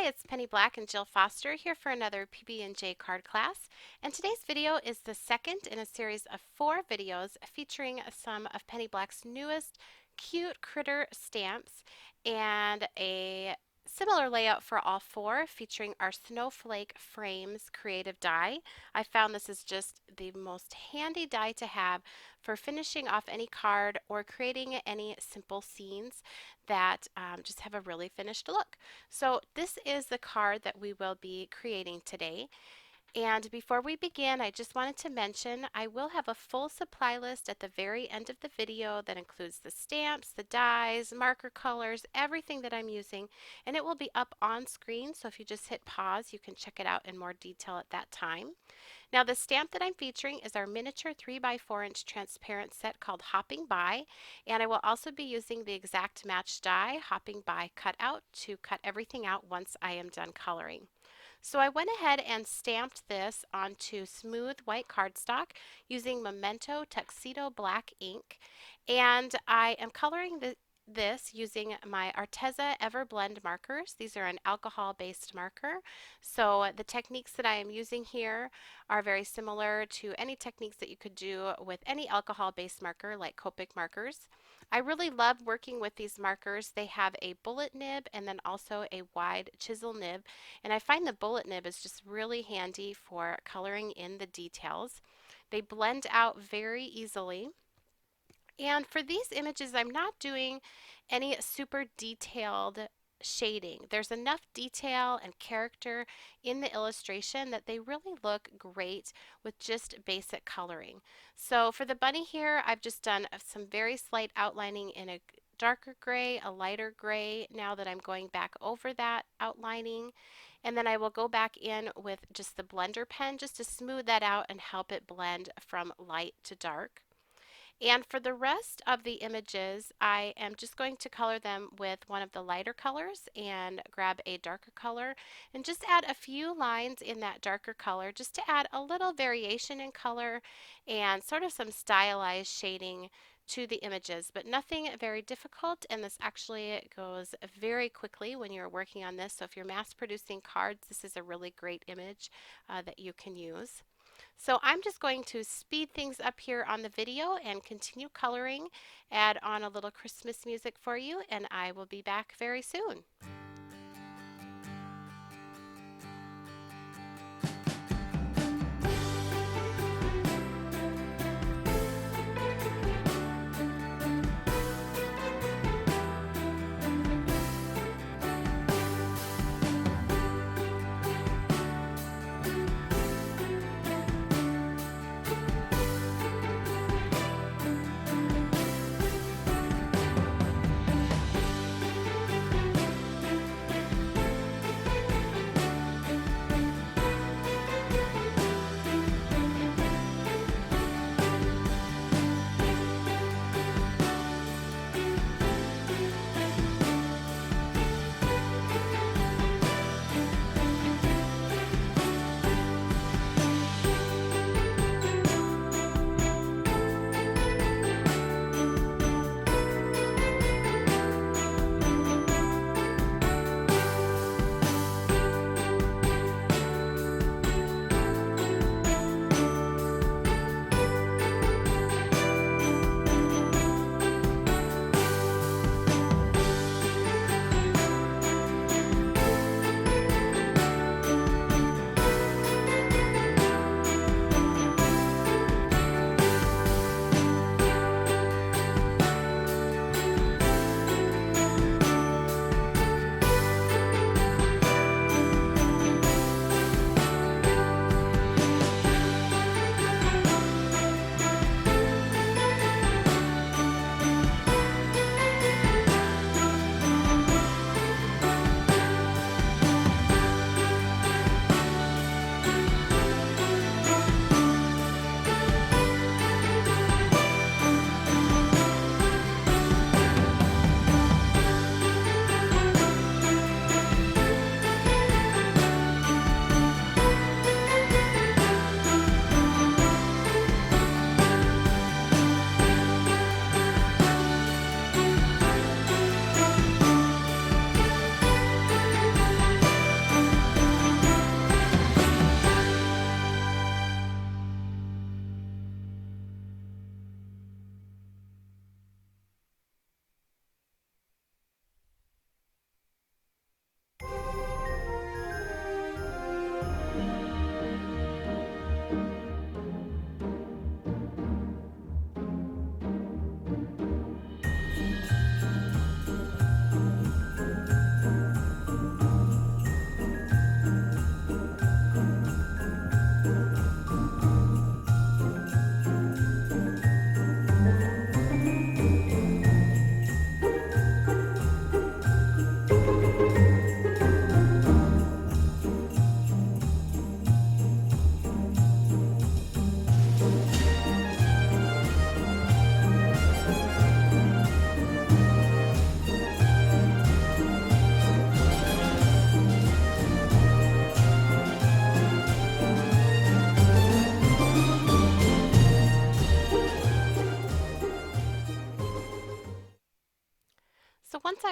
it's Penny Black and Jill Foster here for another PB&J card class. And today's video is the second in a series of 4 videos featuring some of Penny Black's newest cute critter stamps and a similar layout for all 4 featuring our Snowflake Frames creative die. I found this is just the most handy die to have for finishing off any card or creating any simple scenes that just have a really finished look. So this is the card that we will be creating today. And before we begin, I just wanted to mention I will have a full supply list at the very end of the video that includes the stamps, the dies, marker colors, everything that I'm using, and it will be up on screen, so if you just hit pause, you can check it out in more detail at that time. Now the stamp that I'm featuring is our miniature 3x4" transparent set called Hopping By, and I will also be using the exact match die Hopping By cutout to cut everything out once I am done coloring. So I went ahead and stamped this onto smooth white cardstock using Memento Tuxedo Black ink, and I am coloring this using my Arteza Everblend markers. These are an alcohol-based marker. So the techniques that I am using here are very similar to any techniques that you could do with any alcohol-based marker like Copic markers. I really love working with these markers. They have a bullet nib and then also a wide chisel nib, and I find the bullet nib is just really handy for coloring in the details. They blend out very easily. And for these images, I'm not doing any super detailed shading. There's enough detail and character in the illustration that they really look great with just basic coloring. So for the bunny here, I've just done some very slight outlining in a darker gray, a lighter gray, now that I'm going back over that outlining. And then I will go back in with just the blender pen just to smooth that out and help it blend from light to dark. And for the rest of the images, I am just going to color them with one of the lighter colors and grab a darker color and just add a few lines in that darker color just to add a little variation in color and sort of some stylized shading to the images, but nothing very difficult, and this actually goes very quickly when you're working on this. So if you're mass producing cards, this is a really great image that you can use. So I'm just going to speed things up here on the video and continue coloring, add on a little Christmas music for you, and I will be back very soon.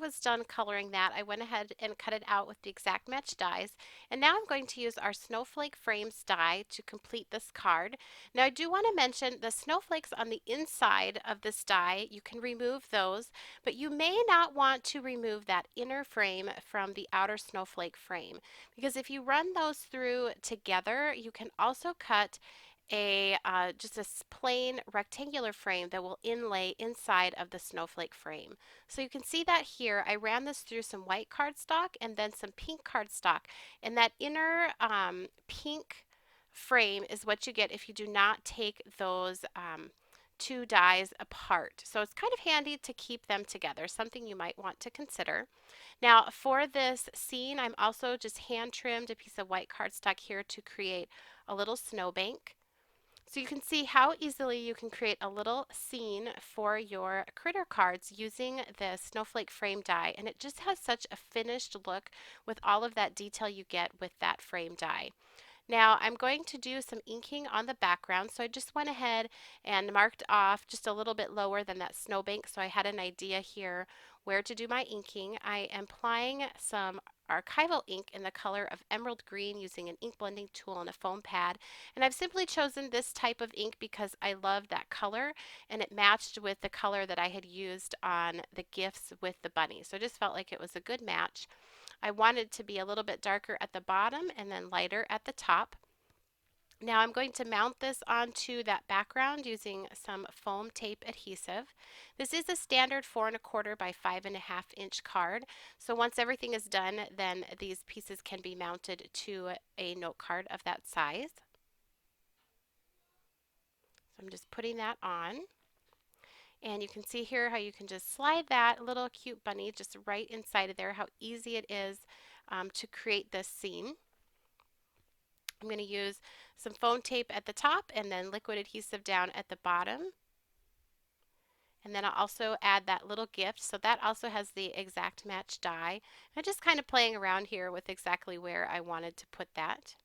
was done coloring that, I went ahead and cut it out with the exact match dies. And now I'm going to use our Snowflake Frames die to complete this card. Now I do want to mention the snowflakes on the inside of this die, you can remove those, but you may not want to remove that inner frame from the outer snowflake frame, because if you run those through together, you can also cut a just a plain rectangular frame that will inlay inside of the snowflake frame. So you can see that here. I ran this through some white cardstock and then some pink cardstock, and that inner pink frame is what you get if you do not take those two dies apart. So it's kind of handy to keep them together, something you might want to consider. Now for this scene, I'm also just hand trimmed a piece of white cardstock here to create a little snowbank. So you can see how easily you can create a little scene for your critter cards using the snowflake frame die, and it just has such a finished look with all of that detail you get with that frame die. Now I'm going to do some inking on the background, so I just went ahead and marked off just a little bit lower than that snowbank, so I had an idea here where to do my inking. I am applying some archival ink in the color of emerald green using an ink blending tool and a foam pad, and I've simply chosen this type of ink because I love that color and it matched with the color that I had used on the gifts with the bunny, so I just felt like it was a good match. I wanted to be a little bit darker at the bottom and then lighter at the top. Now I'm going to mount this onto that background using some foam tape adhesive. This is a standard 4 1/4 by 5 1/2 inch card. So once everything is done, then these pieces can be mounted to a note card of that size. So I'm just putting that on. And you can see here how you can just slide that little cute bunny just right inside of there, how easy it is to create this scene. I'm going to use some foam tape at the top and then liquid adhesive down at the bottom. And then I'll also add that little gift, so that also has the exact match die. I'm just kind of playing around here with exactly where I wanted to put that.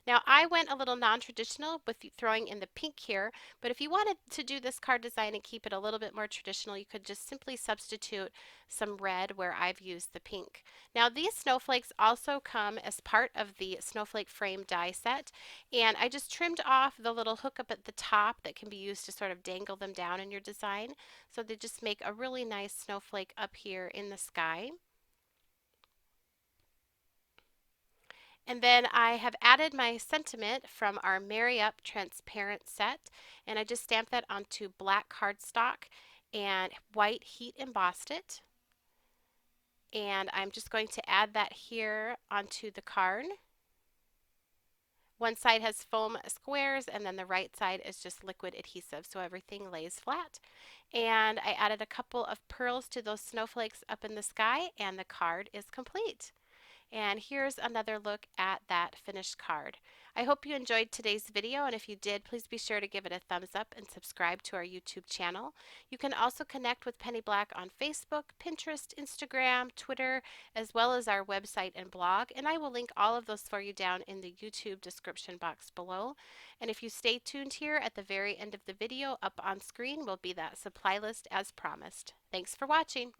Now I went a little non-traditional with throwing in the pink here, but if you wanted to do this card design and keep it a little bit more traditional, you could just simply substitute some red where I've used the pink. Now these snowflakes also come as part of the snowflake frame die set, and I just trimmed off the little hook up at the top that can be used to sort of dangle them down in your design, so they just make a really nice snowflake up here in the sky. And then I have added my sentiment from our Marry Up transparent set, and I just stamped that onto black cardstock and white heat embossed it. And I'm just going to add that here onto the card. One side has foam squares and then the right side is just liquid adhesive, so everything lays flat. And I added a couple of pearls to those snowflakes up in the sky, and the card is complete. And here's another look at that finished card. I hope you enjoyed today's video, and if you did, please be sure to give it a thumbs up and subscribe to our YouTube channel. You can also connect with Penny Black on Facebook, Pinterest, Instagram, Twitter, as well as our website and blog, and I will link all of those for you down in the YouTube description box below. And if you stay tuned here, at the very end of the video up on screen will be that supply list as promised. Thanks for watching.